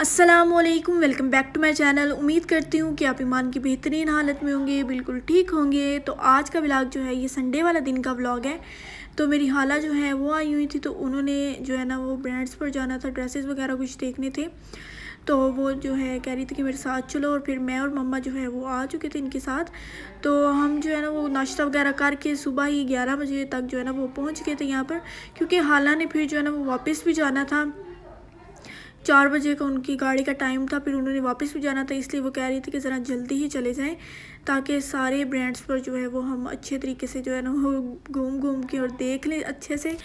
अस्सलामुअलैकुम, welcome back to my channel. उम्मीद करती हूँ कि आप ईमान की बेहतरीन हालत में होंगे, बिल्कुल ठीक होंगे। तो आज का व्लॉग जो है ये संडे वाला दिन का व्लॉग है। तो मेरी खाला जो है वो आई हुई थी, तो उन्होंने जो है ना वो ब्रांड्स पर जाना था, ड्रेसेस वगैरह कुछ देखने थे। तो वो जो है कह रही थी कि मेरे साथ चलो, और फिर मैं और मम्मा जो है वो आ चुके थे इनके साथ। तो हम जो है ना वो नाश्ता वगैरह करके सुबह ही 11 बजे तक जो है ना वो पहुँच गए थे यहाँ पर, क्योंकि खाला ने फिर जो है ना वो वापस भी जाना था। 4 बजे का उनकी गाड़ी का टाइम था, फिर उन्होंने वापस भी जाना था, इसलिए वो कह रही थी कि ज़रा जल्दी ही चले जाएं, ताकि सारे ब्रांड्स पर जो है वो हम अच्छे तरीके से जो है ना वो घूम घूम के और देख लें अच्छे से।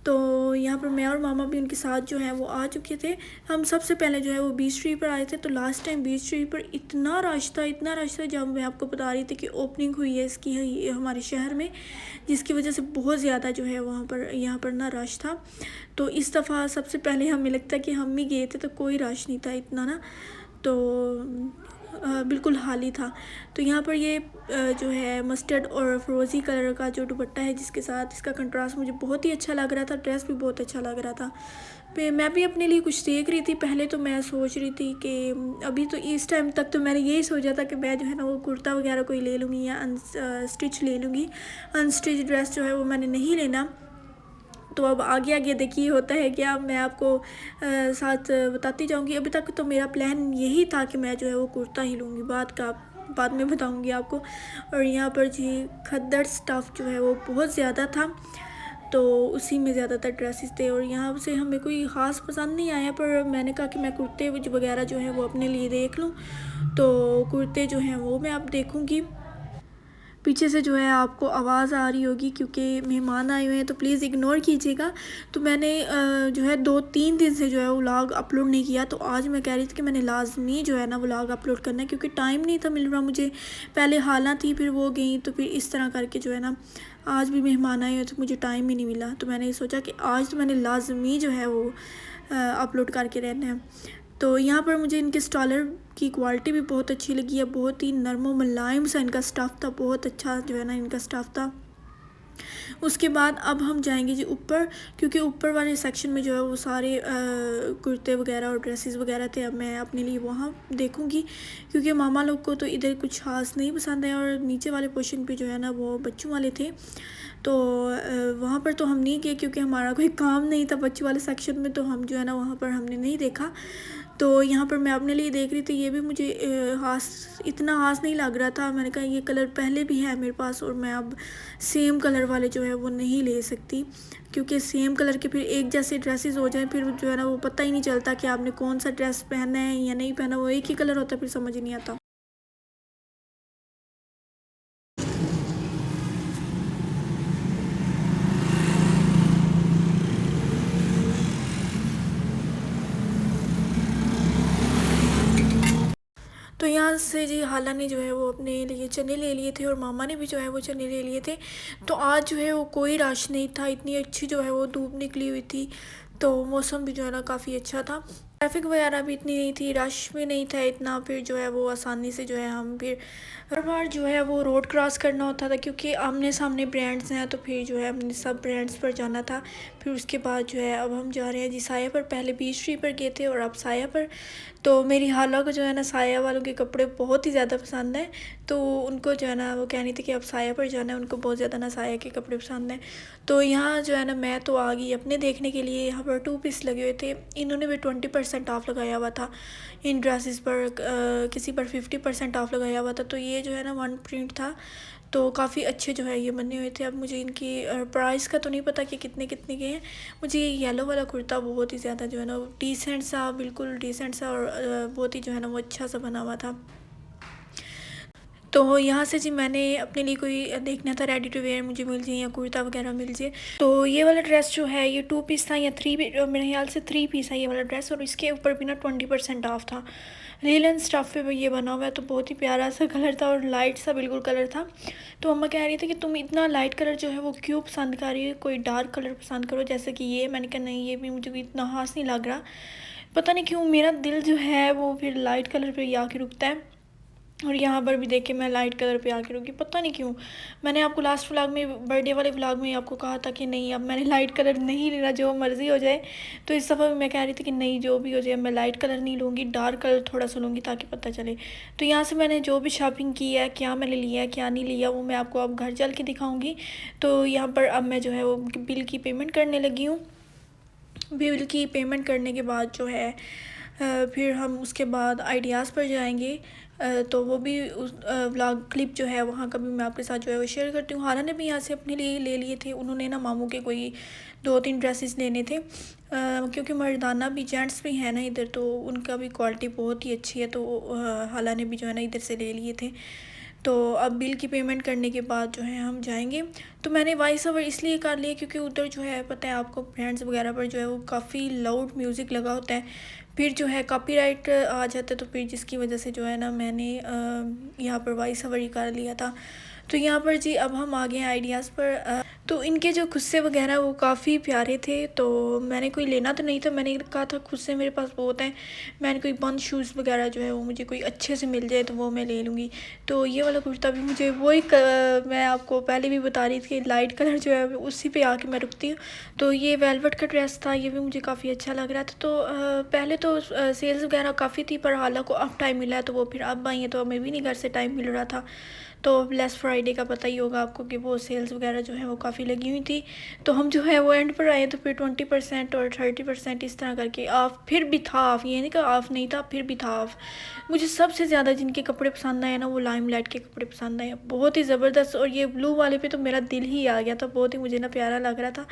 तो यहाँ पर मैं और मामा भी उनके साथ जो है वो आ चुके थे। हम सबसे पहले जो है वो बीच स्ट्रीट पर आए थे। तो लास्ट टाइम बीच स्ट्रीट पर इतना रश था, इतना रश था, जब मैं आपको बता रही थी कि ओपनिंग हुई है इसकी हमारे शहर में, जिसकी वजह से बहुत ज़्यादा जो है वहाँ पर यहाँ पर ना रश था। तो इस दफ़ा सबसे पहले हमें लगता है कि हम ही गए थे, तो कोई रश नहीं था इतना ना, तो बिल्कुल खाली था। तो यहाँ पर ये जो है मस्टर्ड और फ्रोज़ी कलर का जो दुपट्टा है, जिसके साथ इसका कंट्रास्ट मुझे बहुत ही अच्छा लग रहा था, ड्रेस भी बहुत अच्छा लग रहा था। फिर मैं भी अपने लिए कुछ देख रही थी। पहले तो मैं सोच रही थी कि अभी तो इस टाइम तक तो मैंने यही सोचा था कि मैं जो है ना वो कुर्ता वगैरह कोई ले लूँगी या स्टिच ले लूँगी। अनस्टिच ड्रेस जो है वो मैंने नहीं लेना। तो अब आगे आगे देखिए होता है क्या, मैं आपको साथ बताती जाऊंगी। अभी तक तो मेरा प्लान यही था कि मैं जो है वो कुर्ता ही लूँगी, बाद में बताऊंगी आपको। और यहाँ पर जी खद्दर स्टफ़ जो है वो बहुत ज़्यादा था, तो उसी में ज़्यादातर ड्रेसेस थे। और यहाँ से हमें कोई ख़ास पसंद नहीं आया, पर मैंने कहा कि मैं कुर्ते वगैरह जो है वो अपने लिए देख लूँ। तो कुर्ते जो हैं वो मैं अब देखूँगी। पीछे से जो है आपको आवाज़ आ रही होगी, क्योंकि मेहमान आए हुए हैं, तो प्लीज़ इग्नोर कीजिएगा। तो मैंने जो है 2-3 दिन से जो है व्लॉग अपलोड नहीं किया, तो आज मैं कह रही थी कि मैंने लाजमी जो है ना व्लॉग अपलोड करना है, क्योंकि टाइम नहीं था मिल रहा मुझे। पहले हालां थी, फिर वो गई, तो फिर इस तरह करके जो है ना आज भी मेहमान आए हुए, तो मुझे टाइम ही नहीं मिला। तो मैंने सोचा कि आज तो मैंने लाजमी जो है वो अपलोड करके रहना है। तो यहाँ पर मुझे इनके स्टॉलर की क्वालिटी भी बहुत अच्छी लगी है, बहुत ही नरम व मुलायम सा इनका स्टफ़ था, बहुत अच्छा जो है ना इनका स्टफ़ था। उसके बाद अब हम जाएंगे जी ऊपर, क्योंकि ऊपर वाले सेक्शन में जो है वो सारे कुर्ते वगैरह और ड्रेसेस वगैरह थे। अब मैं अपने लिए वहाँ देखूँगी, क्योंकि मामा लोग को तो इधर कुछ खास नहीं पसंद है, और नीचे वाले पोर्शन पे जो है ना वो बच्चों वाले थे। तो वहाँ पर तो हम नहीं गए, क्योंकि हमारा कोई काम नहीं था बच्चों वाले सेक्शन में, तो हम जो है ना वहाँ पर हमने नहीं देखा। तो यहाँ पर मैं अपने लिए देख रही थी, ये भी मुझे इतना खास नहीं लग रहा था। मैंने कहा ये कलर पहले भी है मेरे पास, और मैं अब सेम कलर वाले जो है वो नहीं ले सकती, क्योंकि सेम कलर के फिर एक जैसे ड्रेसेस हो जाए, फिर जो है ना वो पता ही नहीं चलता कि आपने कौन सा ड्रेस पहना है या नहीं पहना। वो एक ही कलर होता है, फिर समझ नहीं आता। तो यहाँ से जी खाला ने जो है वो अपने लिए चने ले लिए थे, और मामा ने भी जो है वो चने ले लिए थे। तो आज जो है वो कोई रश नहीं था, इतनी अच्छी जो है वो धूप निकली हुई थी, तो मौसम भी जो है ना काफ़ी अच्छा था। ट्रैफिक वगैरह भी इतनी नहीं थी, रश भी नहीं था इतना। फिर जो है वो आसानी से जो है हम फिर हर बार जो है वो रोड क्रॉस करना होता था, क्योंकि आमने सामने ब्रांड्स हैं, तो फिर जो है हमने सब ब्रांड्स पर जाना था। फिर उसके बाद जो है अब हम जा रहे हैं जी साया पर। पहले बीच ट्री पर गए थे और अब साया पर। तो मेरी खाला को जो है ना साया वालों के कपड़े बहुत ही ज़्यादा पसंद हैं, तो उनको जो है ना वो कह रही थी कि अब साया पर जाना है, उनको बहुत ज़्यादा ना साया के कपड़े पसंद हैं। तो यहाँ जो है ना मैं तो आ गई अपने देखने के लिए। यहाँ पर 2 पीस लगे हुए थे, इन्होंने भी 20% ऑफ लगाया हुआ था इन ड्रेसेस पर, किसी पर 50% ऑफ लगाया हुआ था। तो ये जो है ना 1 प्रिंट था, तो काफ़ी अच्छे जो है ये बने हुए थे। अब मुझे इनकी प्राइस का तो नहीं पता कि कितने कितने के हैं। मुझे ये येलो वाला कुर्ता बहुत ही ज़्यादा जो है ना डिसेंट सा, बिल्कुल डिसेंट सा, और बहुत ही जो है ना वो अच्छा सा बना हुआ था। तो यहाँ से जी मैंने अपने लिए कोई देखना था रेडी टू वेयर मुझे मिल जाए या कुर्ता वगैरह मिल जाए। तो ये वाला ड्रेस जो है ये 2 पीस था या 3, मेरे ख्याल से 3 पीस है ये वाला ड्रेस, और इसके ऊपर भी ना 20% ऑफ था। रीलन स्टफ़ पे ये बना हुआ है, तो बहुत ही प्यारा सा कलर था और लाइट सा बिल्कुल कलर था। तो मम्मा कह रही थी कि तुम इतना लाइट कलर जो है वो क्यों पसंद कर रही हो, कोई डार्क कलर पसंद करो जैसे कि ये। मैंने कहा नहीं, ये भी मुझे इतना खास नहीं लग रहा, पता नहीं क्यों मेरा दिल जो है वो फिर लाइट कलर पर ही आके रुकता है। और यहाँ पर भी देखे मैं लाइट कलर पे आके रुकी, पता नहीं क्यों। मैंने आपको लास्ट व्लॉग में, बर्थडे वाले व्लॉग में आपको कहा था कि नहीं अब मैंने लाइट कलर नहीं लेना, जो मर्ज़ी हो जाए। तो इस दफ़ा भी मैं कह रही थी कि नहीं जो भी हो जाए मैं लाइट कलर नहीं लूँगी, डार्क कलर थोड़ा सा लूँगी ताकि पता चले। तो यहाँ से मैंने जो भी शॉपिंग की है, क्या मैंने लिया है क्या नहीं लिया, वो मैं आपको अब घर चल के दिखाऊँगी। तो यहाँ पर अब मैं जो है वो बिल की पेमेंट करने लगी हूँ। बिल की पेमेंट करने के बाद जो है फिर हम उसके बाद आइडियाज़ पर जाएंगे। तो वो भी उस व्लॉग क्लिप जो है वहाँ का भी मैं आपके साथ जो है वो शेयर करती हूँ। हाना ने भी यहाँ से अपने लिए ले लिए थे, उन्होंने ना मामू के कोई 2-3 ड्रेसेस लेने थे, क्योंकि मर्दाना भी जेंट्स भी हैं ना इधर, तो उनका भी क्वालिटी बहुत ही अच्छी है। तो हाला ने भी जो है ना इधर से ले लिए थे। तो अब बिल की पेमेंट करने के बाद जो है हम जाएंगे। तो मैंने वॉइस ओवर इसलिए कर लिया क्योंकि उधर जो है पता है आपको फ्रेंड्स वगैरह पर जो है वो काफ़ी लाउड म्यूज़िक लगा होता है, फिर जो है कॉपीराइट आ जाता है। तो फिर जिसकी वजह से जो है ना मैंने यहाँ पर वॉइस ओवर ही कर लिया था। तो यहाँ पर जी अब हम आ गए आइडियाज़ पर। तो इनके जो खुस्से वगैरह वो काफ़ी प्यारे थे, तो मैंने कोई लेना तो नहीं था, मैंने कहा था खुस्से मेरे पास बहुत हैं, मैंने कोई बंद शूज़ वगैरह जो है वो मुझे कोई अच्छे से मिल जाए तो वो मैं ले लूँगी। तो ये वाला कुर्ता भी मुझे वही मैं आपको पहले भी बता रही थी कि लाइट कलर जो है उसी पे आके मैं रुकती हूँ। तो ये वेलवेट का ड्रेस था, ये भी मुझे काफ़ी अच्छा लग रहा था। तो पहले तो सेल्स वगैरह काफ़ी थी, पर हालांकि अब टाइम मिला है तो वो फिर अब आई है, तो हमें भी नहीं घर से टाइम मिल रहा था। तो ब्लैक फ्राइडे का पता ही होगा आपको कि वो सेल्स वगैरह जो है वो काफ़ी लगी हुई थी। तो हम जो है वो एंड पर आए, तो फिर 20% और 30% इस तरह करके ऑफ, फिर भी था ऑफ, ये नहीं कहा ऑफ नहीं था, फिर भी था ऑफ। मुझे सबसे ज़्यादा जिनके कपड़े पसंद आए ना वो लाइमलाइट के कपड़े पसंद आए, बहुत ही ज़बरदस्त। और ये ब्लू वाले पे तो मेरा दिल ही आ गया था, बहुत ही मुझे ना प्यारा लग रहा था।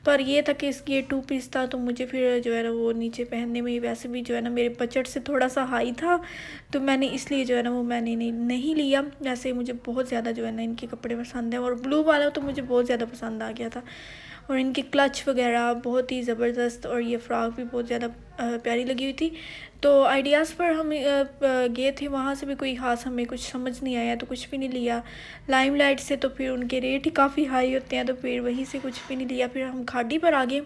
पर ये था कि इसकी ये 2 पीस था, तो मुझे फिर जो है ना वो नीचे पहनने में वैसे भी जो है ना मेरे बजट से थोड़ा सा हाई था, तो मैंने इसलिए जो है ना वो मैंने नहीं लिया। वैसे मुझे बहुत ज़्यादा जो है ना इनके कपड़े पसंद है, और ब्लू वाला तो मुझे बहुत ज़्यादा पसंद आ गया था। और इनके क्लच वगैरह बहुत ही ज़बरदस्त, और ये फ़्रॉक भी बहुत ज़्यादा प्यारी लगी हुई थी। तो आइडियाज़ पर हम गए थे, वहाँ से भी कोई ख़ास हमें कुछ समझ नहीं आया, तो कुछ भी नहीं लिया। लाइमलाइट से तो फिर उनके रेट ही काफ़ी हाई होते हैं, तो फिर वहीं से कुछ भी नहीं लिया। फिर हम खाड़ी पर आ गए,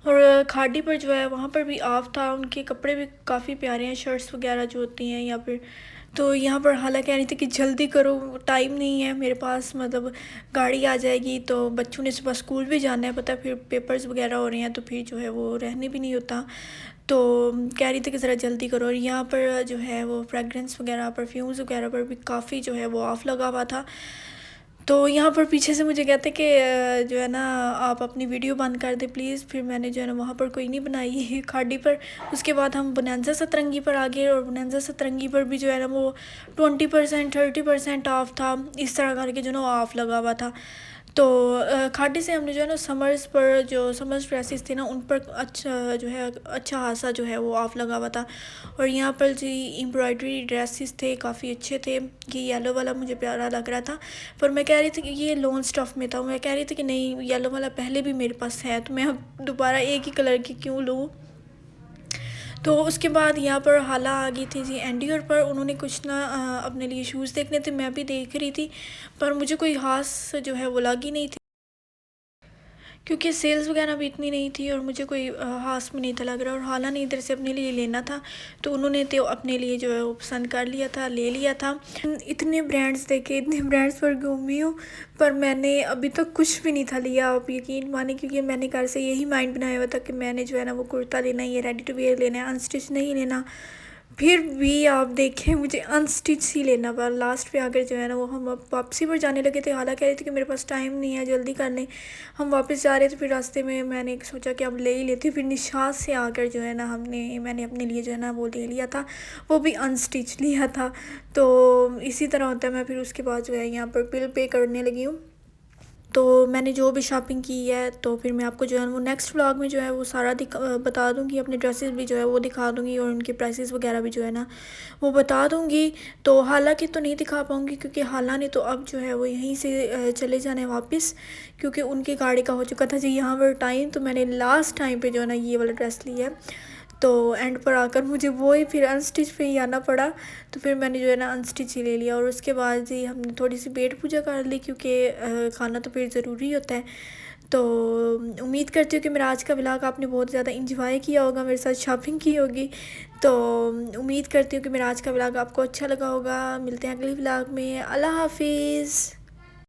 और खाड़ी पर जो है वहाँ पर भी ऑफ था, उनके कपड़े भी काफ़ी प्यारे हैं, शर्ट्स वगैरह जो होती हैं या फिर। तो यहाँ पर हालांकि कह रही थी कि जल्दी करो, टाइम नहीं है मेरे पास, मतलब गाड़ी आ जाएगी, तो बच्चों ने सुबह स्कूल भी जाना है, पता है फिर पेपर्स वगैरह हो रहे हैं, तो फिर जो है वो रहने भी नहीं होता। तो कह रही थी कि ज़रा जल्दी करो। और यहाँ पर जो है वो फ्रेगरेंस वगैरह, परफ्यूम्स वगैरह पर भी काफ़ी जो है वो ऑफ़ लगा हुआ था। तो यहाँ पर पीछे से मुझे कहते कि जो है ना आप अपनी वीडियो बंद कर दे प्लीज़। फिर मैंने जो है ना वहाँ पर कोई नहीं बनाई खाड़ी पर। उसके बाद हम बोनांजा सतरंगी पर आ गए, और बोनांजा सतरंगी पर भी जो है ना वो 20% 30% ऑफ था, इस तरह करके जो ना ऑफ़ लगा हुआ था। तो खाड़ी से हमने जो है ना समर्स पर, जो समर्स ड्रेसेस थे ना उन पर अच्छा जो है अच्छा खासा जो है वो ऑफ़ लगा हुआ था। और यहाँ पर जी एम्ब्रॉयडरी ड्रेसेस थे, काफ़ी अच्छे थे। ये येलो वाला मुझे प्यारा लग रहा था, पर मैं कह रही थी कि ये लॉन स्टफ़ में था, मैं कह रही थी कि नहीं येलो वाला पहले भी मेरे पास है, तो मैं अब दोबारा एक ही कलर की क्यों लूँ। तो उसके बाद यहाँ पर हाला आ गई थी जी एंडियर पर, उन्होंने कुछ ना अपने लिए शूज़ देखने थे, मैं भी देख रही थी, पर मुझे कोई ख़ास जो है वो लगी नहीं थी, क्योंकि सेल्स वगैरह भी इतनी नहीं थी, और मुझे कोई ख़ास में नहीं था लग रहा। और हाला ने इधर से अपने लिए लेना था, तो उन्होंने तो अपने लिए जो है वो पसंद कर लिया था, ले लिया था। इतने ब्रांड्स देखे, इतने ब्रांड्स पर घूमी हूँ, पर मैंने अभी तक कुछ भी नहीं था लिया, आप यकीन माने, क्योंकि मैंने घर से यही माइंड बनाया हुआ था कि मैंने जो है ना वो कुर्ता लेना है, ये रेडी टू वेयर लेना है, अनस्टिच नहीं लेना। फिर भी आप देखें मुझे अनस्टिच ही लेना पड़ा लास्ट पे आकर जो है ना वो। हम वापसी पर जाने लगे थे, हालांकि कह रही थी कि मेरे पास टाइम नहीं है, जल्दी कर लें। हम वापस जा रहे थे, फिर रास्ते में मैंने सोचा कि अब ले ही लेते। फिर निशात से आकर जो है ना मैंने अपने लिए जो है ना वो ले लिया था, वो भी अनस्टिच लिया था। तो इसी तरह होता है। मैं फिर उसके बाद जो है यहाँ पर बिल पे करने लगी हूँ। तो मैंने जो भी शॉपिंग की है, तो फिर मैं आपको जो है वो नेक्स्ट व्लॉग में जो है वो सारा बता दूँगी, अपने ड्रेसेस भी जो है वो दिखा दूँगी, और उनके प्राइसेस वगैरह भी जो है ना वो बता दूँगी। तो हालांकि तो नहीं दिखा पाऊँगी, क्योंकि हाला ने तो अब जो है वो यहीं से चले जाने वापस, क्योंकि उनकी गाड़ी का हो चुका था जी यहाँ पर टाइम। तो मैंने लास्ट टाइम पर जो है ना ये वाला ड्रेस लिया है, तो एंड पर आकर मुझे वो ही फिर अनस्टिच पे ही आना पड़ा। तो फिर मैंने जो है ना अनस्टिच ही ले लिया, और उसके बाद जी हमने थोड़ी सी पेट पूजा कर ली, क्योंकि खाना तो फिर ज़रूरी होता है। तो उम्मीद करती हूँ कि मेरा आज का व्लॉग आपने बहुत ज़्यादा इंजॉय किया होगा, मेरे साथ शॉपिंग की होगी। तो उम्मीद करती हूँ कि मेरा आज का व्लॉग आपको अच्छा लगा होगा। मिलते हैं अगले व्लॉग में। अल्लाह हाफिज़।